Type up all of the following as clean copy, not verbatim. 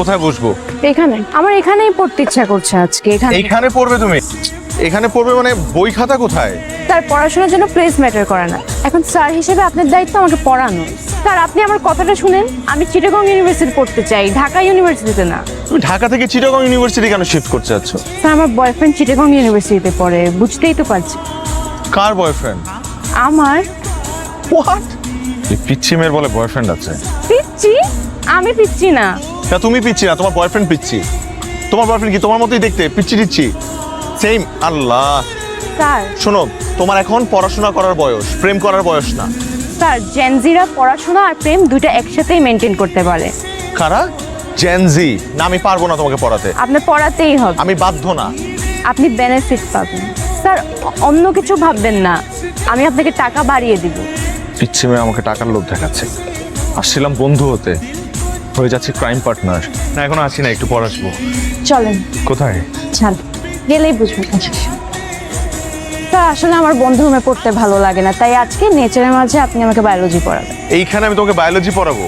কোথায় বসবো? এখানে আমার এখানেই পড়তে ইচ্ছা করছে আজকে। এইখানে পড়বে তুমি? এখানে পড়বে মানে বই খাতা কোথায়? স্যার পড়াশোনার জন্য প্লেস ম্যাটার করে না। এখন স্যার হিসেবে আপনার দায়িত্ব আমাকে পড়ানো। স্যার আপনি আমার কথাটা শুনেন, আমি চিটাগং ইউনিভার্সিটি পড়তে চাই, ঢাকা ইউনিভার্সিটিতে না। তুমি ঢাকা থেকে চিটাগং ইউনিভার্সিটি কেন শিফট করতে যাচ্ছ? স্যার আমার বয়ফ্রেন্ড চিটাগং ইউনিভার্সিটিতে পড়ে, বুঝতেই তো পারছি। কার বয়ফ্রেন্ড? আমার হোয়াট? এই পিচ্ছি মেয়ের বলে বয়ফ্রেন্ড আছে? পিচ্ছি? আমি পিচ্ছি না। না তুমি পিচ্ছি না, তোমার বয়ফ্রেন্ড পিচ্ছি। তোমার বয়ফ্রেন্ড কি তোমার মতোই দেখতে, পিচ্ছি টিচ্ছি সেম? আল্লাহ। স্যার শোনো, তোমার এখন পড়াশোনা করার বয়স, প্রেম করার বয়স না। স্যার জেনজিরা পড়াশোনা আর প্রেম দুইটা একসাথেই মেনটেন করতে পারে। কারা? জেনজি? না আমি পারবো না তোমাকে পড়াতে। আপনার পড়াতেই হবে। আমি বাধ্য না। আপনি বেনিফিট পাবেন। স্যার অন্য কিছু ভাববেন না, আমি আপনাকে টাকা বাড়িয়ে দিব। পিচ্ছি মেয়ে আমাকে টাকার লোভ দেখাচ্ছে। আসছিলাম বন্ধু হতে, হয়ে যাচ্ছে ক্রাইম পার্টনার। না এখনো আসি না, একটু পর আসবো। চলেন। কোথায়? চল, গেলেই বুঝবেন। স্যার আসলে আমার বন্ধু রুমে পড়তে ভালো লাগে না, তাই আজকে নেচারের মাঝে আপনি আমাকে বায়োলজি পড়াবেন। এইখানে আমি তোমাকে বায়োলজি পড়াবো?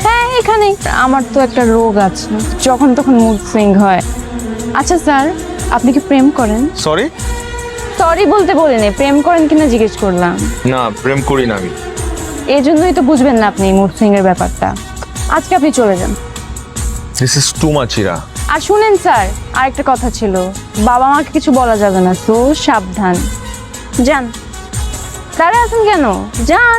হ্যাঁ এখানে। আমার তো একটা রোগ আছে, যখন তখন মুড সুইং হয়। আচ্ছা স্যার, আপনি কি প্রেম করেন? সরি? সরি বলতে বলিনি, প্রেম করেন কিনা জিজ্ঞেস করলাম। না প্রেম করি না আমি। এই জন্যই তো বুঝবেন না আপনি মুড সুইং এর ব্যাপারটা। আজকে আপনি চলে যান। This is too much Ira. আর শুনেন স্যার, আরেকটা কথা ছিল, বাবা মাকে কিছু বলা যাবে না, তো সাবধান। যান। দাঁড়া আছেন কেন? যান।